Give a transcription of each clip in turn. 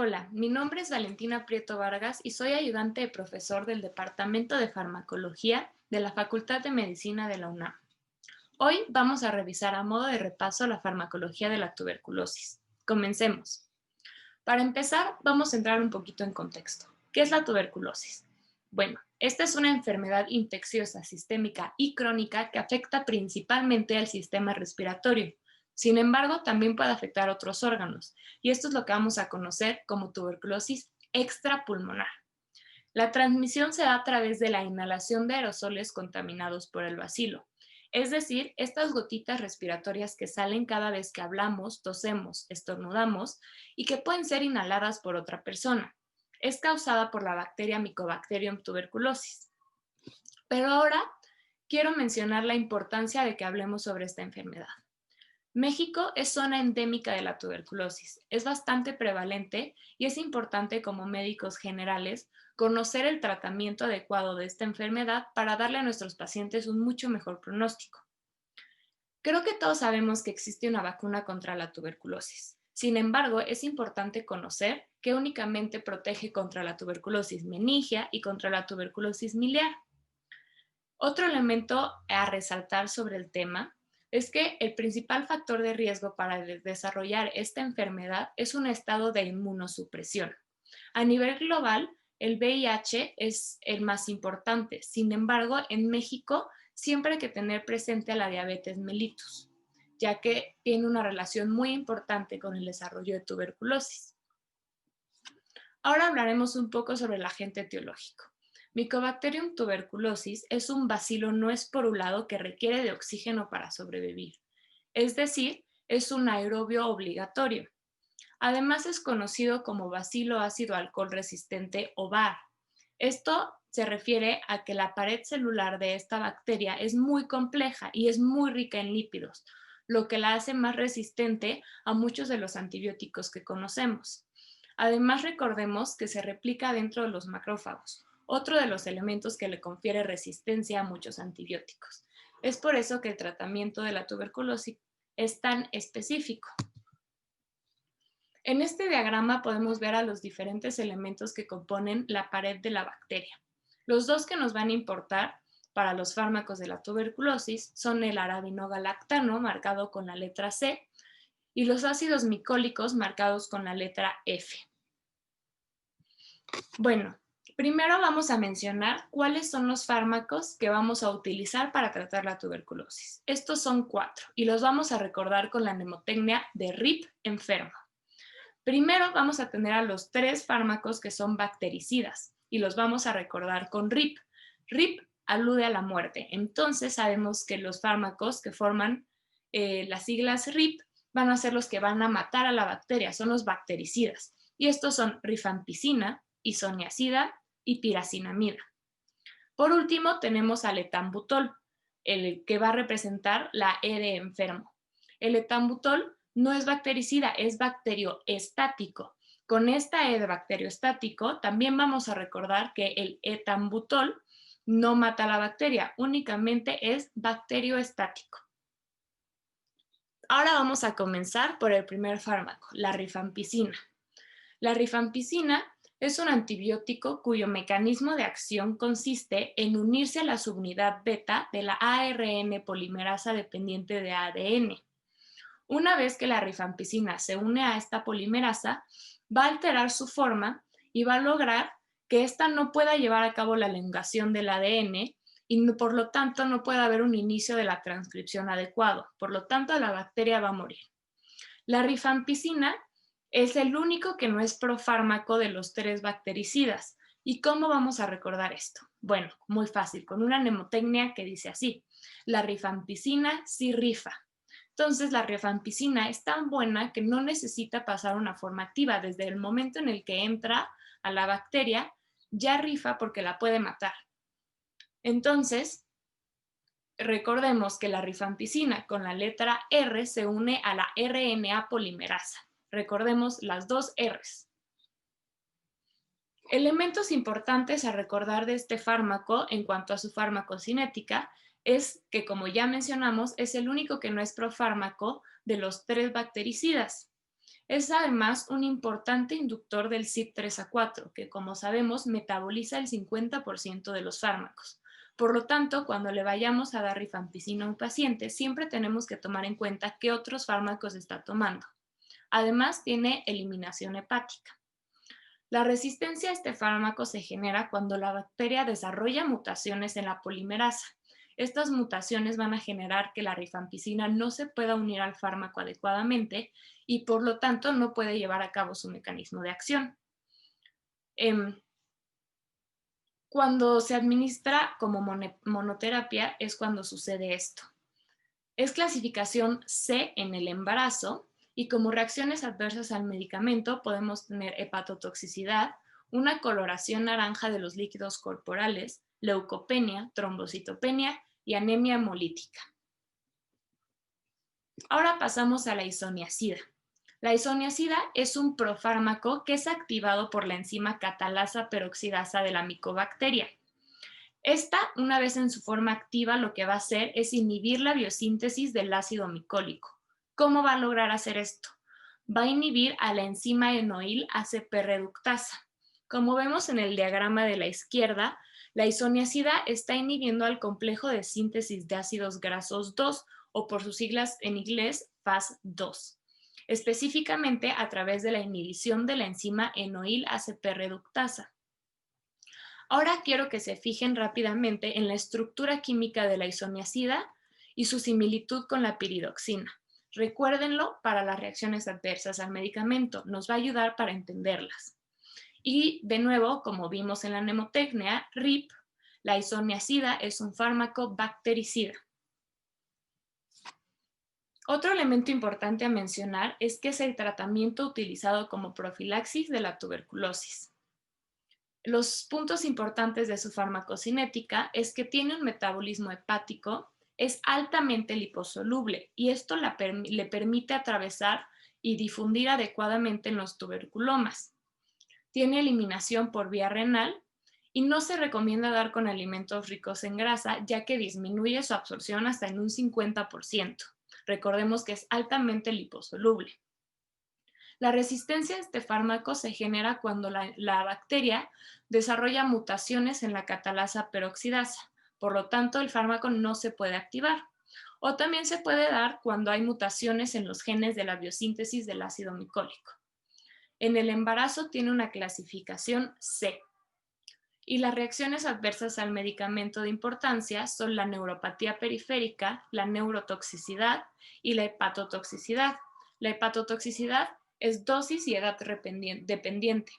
Hola, mi nombre es Valentina Prieto Vargas y soy ayudante de profesor del Departamento de Farmacología de la Facultad de Medicina de la UNAM. Hoy vamos a revisar a modo de repaso la farmacología de la tuberculosis. Comencemos. Para empezar, vamos a entrar un poquito en contexto. ¿Qué es la tuberculosis? Bueno, esta es una enfermedad infecciosa, sistémica y crónica que afecta principalmente al sistema respiratorio. Sin embargo, también puede afectar otros órganos, y esto es lo que vamos a conocer como tuberculosis extrapulmonar. La transmisión se da a través de la inhalación de aerosoles contaminados por el bacilo, es decir, estas gotitas respiratorias que salen cada vez que hablamos, tosemos, estornudamos y que pueden ser inhaladas por otra persona. Es causada por la bacteria Mycobacterium tuberculosis. Pero ahora quiero mencionar la importancia de que hablemos sobre esta enfermedad. México es zona endémica de la tuberculosis, es bastante prevalente y es importante como médicos generales conocer el tratamiento adecuado de esta enfermedad para darle a nuestros pacientes un mucho mejor pronóstico. Creo que todos sabemos que existe una vacuna contra la tuberculosis. Sin embargo, es importante conocer que únicamente protege contra la tuberculosis meningia y contra la tuberculosis miliar. Otro elemento a resaltar sobre el tema es que el principal factor de riesgo para desarrollar esta enfermedad es un estado de inmunosupresión. A nivel global, el VIH es el más importante. Sin embargo, en México siempre hay que tener presente a la diabetes mellitus, ya que tiene una relación muy importante con el desarrollo de tuberculosis. Ahora hablaremos un poco sobre el agente etiológico. Mycobacterium tuberculosis es un bacilo no esporulado que requiere de oxígeno para sobrevivir, es decir, es un aerobio obligatorio. Además es conocido como bacilo ácido alcohol resistente o BAR. Esto se refiere a que la pared celular de esta bacteria es muy compleja y es muy rica en lípidos, lo que la hace más resistente a muchos de los antibióticos que conocemos. Además, recordemos que se replica dentro de los macrófagos, otro de los elementos que le confiere resistencia a muchos antibióticos. Es por eso que el tratamiento de la tuberculosis es tan específico. En este diagrama podemos ver a los diferentes elementos que componen la pared de la bacteria. Los dos que nos van a importar para los fármacos de la tuberculosis son el arabinogalactano, marcado con la letra C, y los ácidos micólicos, marcados con la letra F. Bueno, primero vamos a mencionar cuáles son los fármacos que vamos a utilizar para tratar la tuberculosis. Estos son 4 y los vamos a recordar con la mnemotecnia de RIP enfermo. Primero vamos a tener a los 3 fármacos que son bactericidas y los vamos a recordar con RIP. RIP alude a la muerte, entonces sabemos que los fármacos que forman las siglas RIP van a ser los que van a matar a la bacteria, son los bactericidas. Y estos son rifampicina, isoniazida y piracinamida. Por último tenemos al etambutol, el que va a representar la E de enfermo. El etambutol no es bactericida, es bacterioestático. Con esta E de bacterioestático también vamos a recordar que el etambutol no mata a la bacteria, únicamente es bacterioestático. Ahora vamos a comenzar por el primer fármaco, la rifampicina. La rifampicina es un antibiótico cuyo mecanismo de acción consiste en unirse a la subunidad beta de la ARN polimerasa dependiente de ADN. Una vez que la rifampicina se une a esta polimerasa, va a alterar su forma y va a lograr que ésta no pueda llevar a cabo la elongación del ADN y por lo tanto no puede haber un inicio de la transcripción adecuado. Por lo tanto, la bacteria va a morir. La rifampicina es el único que no es profármaco de los 3 bactericidas. ¿Y cómo vamos a recordar esto? Bueno, muy fácil, con una mnemotecnia que dice así: la rifampicina sí rifa. Entonces, la rifampicina es tan buena que no necesita pasar una forma activa. Desde el momento en el que entra a la bacteria, ya rifa porque la puede matar. Entonces, recordemos que la rifampicina con la letra R se une a la RNA polimerasa. Recordemos las 2 Rs. Elementos importantes a recordar de este fármaco en cuanto a su farmacocinética es que, como ya mencionamos, es el único que no es profármaco de los 3 bactericidas. Es además un importante inductor del CYP3A4, que como sabemos metaboliza el 50% de los fármacos. Por lo tanto, cuando le vayamos a dar rifampicina a un paciente, siempre tenemos que tomar en cuenta qué otros fármacos está tomando. Además, tiene eliminación hepática. La resistencia a este fármaco se genera cuando la bacteria desarrolla mutaciones en la polimerasa. Estas mutaciones van a generar que la rifampicina no se pueda unir al fármaco adecuadamente y por lo tanto no puede llevar a cabo su mecanismo de acción. Cuando se administra como monoterapia es cuando sucede esto. Es clasificación C en el embarazo y como reacciones adversas al medicamento podemos tener hepatotoxicidad, una coloración naranja de los líquidos corporales, leucopenia, trombocitopenia y anemia hemolítica. Ahora pasamos a la isoniazida. La isoniazida es un profármaco que es activado por la enzima catalasa peroxidasa de la micobacteria. Esta, una vez en su forma activa, lo que va a hacer es inhibir la biosíntesis del ácido micólico. ¿Cómo va a lograr hacer esto? Va a inhibir a la enzima enoil ACP reductasa. Como vemos en el diagrama de la izquierda, la isoniazida está inhibiendo al complejo de síntesis de ácidos grasos 2, o por sus siglas en inglés, Fas2, específicamente a través de la inhibición de la enzima enoil ACP reductasa. Ahora quiero que se fijen rápidamente en la estructura química de la isoniazida y su similitud con la piridoxina. Recuérdenlo para las reacciones adversas al medicamento, nos va a ayudar para entenderlas. Y de nuevo, como vimos en la mnemotecnia, RIP, la isoniazida es un fármaco bactericida. Otro elemento importante a mencionar es que es el tratamiento utilizado como profilaxis de la tuberculosis. Los puntos importantes de su farmacocinética es que tiene un metabolismo hepático, es altamente liposoluble y esto le permite atravesar y difundir adecuadamente en los tuberculomas. Tiene eliminación por vía renal y no se recomienda dar con alimentos ricos en grasa, ya que disminuye su absorción hasta en un 50%. Recordemos que es altamente liposoluble. La resistencia a este fármaco se genera cuando la bacteria desarrolla mutaciones en la catalasa peroxidasa. Por lo tanto, el fármaco no se puede activar. O también se puede dar cuando hay mutaciones en los genes de la biosíntesis del ácido micólico. En el embarazo tiene una clasificación C. Y las reacciones adversas al medicamento de importancia son la neuropatía periférica, la neurotoxicidad y la hepatotoxicidad. La hepatotoxicidad es dosis y edad dependiente.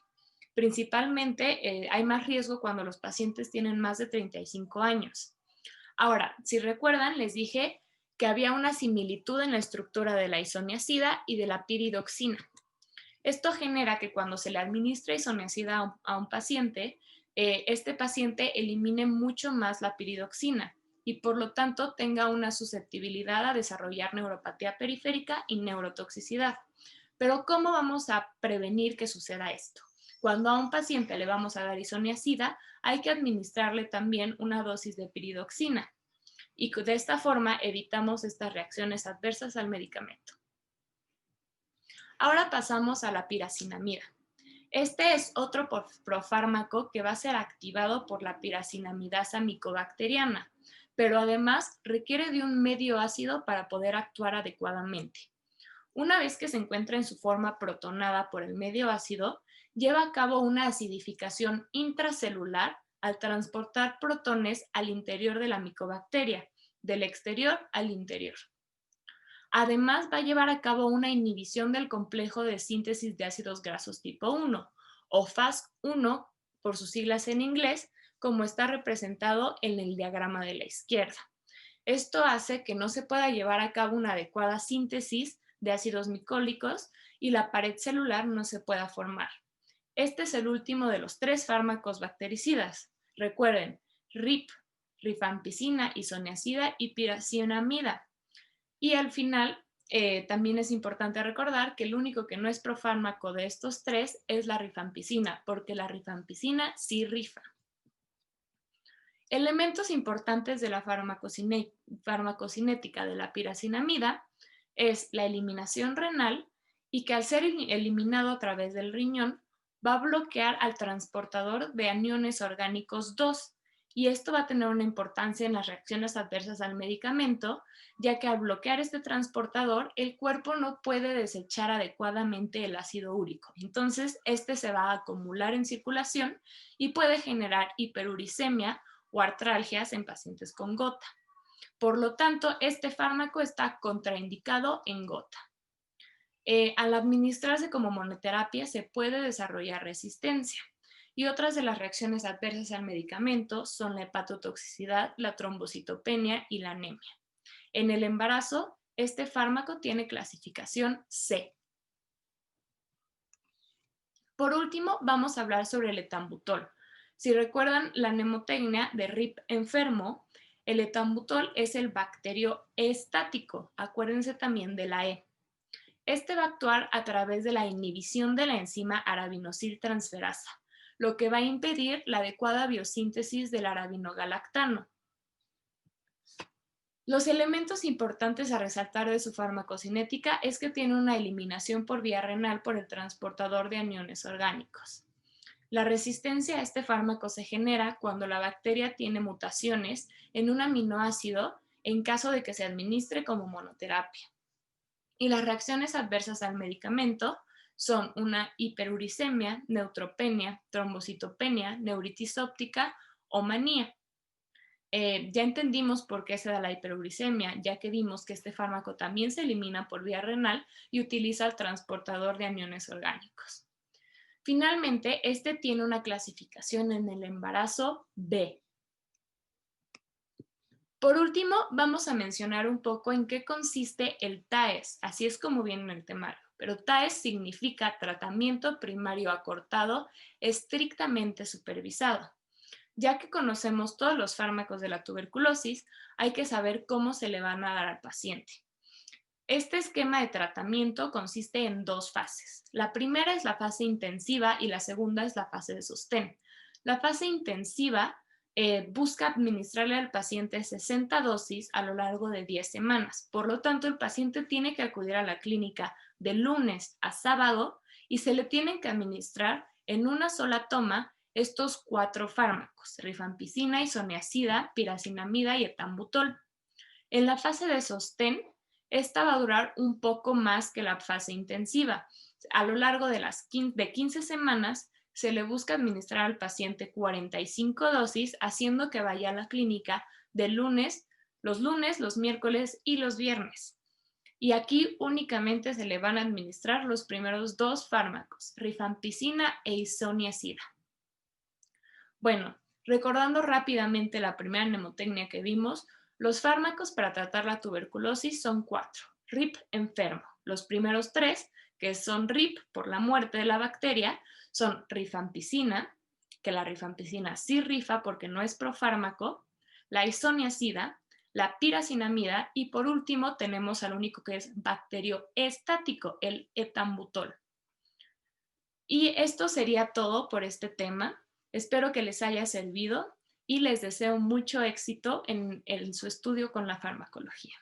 Principalmente hay más riesgo cuando los pacientes tienen más de 35 años. Ahora, si recuerdan, les dije que había una similitud en la estructura de la isoniazida y de la piridoxina. Esto genera que cuando se le administra isoniazida a un paciente, este paciente elimine mucho más la piridoxina y por lo tanto tenga una susceptibilidad a desarrollar neuropatía periférica y neurotoxicidad. Pero ¿cómo vamos a prevenir que suceda esto? Cuando a un paciente le vamos a dar isoniazida, hay que administrarle también una dosis de piridoxina y de esta forma evitamos estas reacciones adversas al medicamento. Ahora pasamos a la piracinamida. Este es otro profármaco que va a ser activado por la piracinamidasa micobacteriana, pero además requiere de un medio ácido para poder actuar adecuadamente. Una vez que se encuentra en su forma protonada por el medio ácido, lleva a cabo una acidificación intracelular al transportar protones al interior de la micobacteria, del exterior al interior. Además, va a llevar a cabo una inhibición del complejo de síntesis de ácidos grasos tipo 1, o Fas1 por sus siglas en inglés, como está representado en el diagrama de la izquierda. Esto hace que no se pueda llevar a cabo una adecuada síntesis de ácidos micólicos y la pared celular no se pueda formar. Este es el último de los 3 fármacos bactericidas. Recuerden, RIP, rifampicina, isoniazida y piracinamida. Y al final, también es importante recordar que el único que no es profármaco de estos 3 es la rifampicina, porque la rifampicina sí rifa. Elementos importantes de la farmacocinética de la piracinamida es la eliminación renal y que al ser eliminado a través del riñón va a bloquear al transportador de aniones orgánicos 2 y esto va a tener una importancia en las reacciones adversas al medicamento, ya que al bloquear este transportador, el cuerpo no puede desechar adecuadamente el ácido úrico. Entonces, este se va a acumular en circulación y puede generar hiperuricemia o artralgias en pacientes con gota. Por lo tanto, este fármaco está contraindicado en gota. Al administrarse como monoterapia se puede desarrollar resistencia. Y otras de las reacciones adversas al medicamento son la hepatotoxicidad, la trombocitopenia y la anemia. En el embarazo, este fármaco tiene clasificación C. Por último, vamos a hablar sobre el etambutol. Si recuerdan la mnemotecnia de RIP enfermo, el etambutol es el bacterio estático. Acuérdense también de la E. Este va a actuar a través de la inhibición de la enzima arabinosil-transferasa, lo que va a impedir la adecuada biosíntesis del arabinogalactano. Los elementos importantes a resaltar de su farmacocinética es que tiene una eliminación por vía renal por el transportador de aniones orgánicos. La resistencia a este fármaco se genera cuando la bacteria tiene mutaciones en un aminoácido en caso de que se administre como monoterapia. Y las reacciones adversas al medicamento son una hiperuricemia, neutropenia, trombocitopenia, neuritis óptica o manía. Ya entendimos por qué se da la hiperuricemia, ya que vimos que este fármaco también se elimina por vía renal y utiliza el transportador de aniones orgánicos. Finalmente, este tiene una clasificación en el embarazo B. Por último, vamos a mencionar un poco en qué consiste el TAES, así es como viene en el temario, pero TAES significa tratamiento primario acortado estrictamente supervisado. Ya que conocemos todos los fármacos de la tuberculosis, hay que saber cómo se le van a dar al paciente. Este esquema de tratamiento consiste en dos fases. La primera es la fase intensiva y la segunda es la fase de sostén. La fase intensiva busca administrarle al paciente 60 dosis a lo largo de 10 semanas. Por lo tanto, el paciente tiene que acudir a la clínica de lunes a sábado y se le tienen que administrar en una sola toma estos 4 fármacos: rifampicina, isoniazida, piracinamida y etambutol. En la fase de sostén, esta va a durar un poco más que la fase intensiva. A lo largo de 15 semanas, se le busca administrar al paciente 45 dosis, haciendo que vaya a la clínica de lunes, los miércoles y los viernes. Y aquí únicamente se le van a administrar los primeros 2 fármacos, rifampicina e isoniazida. Bueno, recordando rápidamente la primera mnemotecnia que vimos, los fármacos para tratar la tuberculosis son 4. RIP enfermo. Los primeros 3, que son RIP por la muerte de la bacteria, son rifampicina, que la rifampicina sí rifa porque no es profármaco, la isoniazida, la piracinamida y por último tenemos al único que es bacterioestático, el etambutol. Y esto sería todo por este tema. Espero que les haya servido y les deseo mucho éxito en su estudio con la farmacología.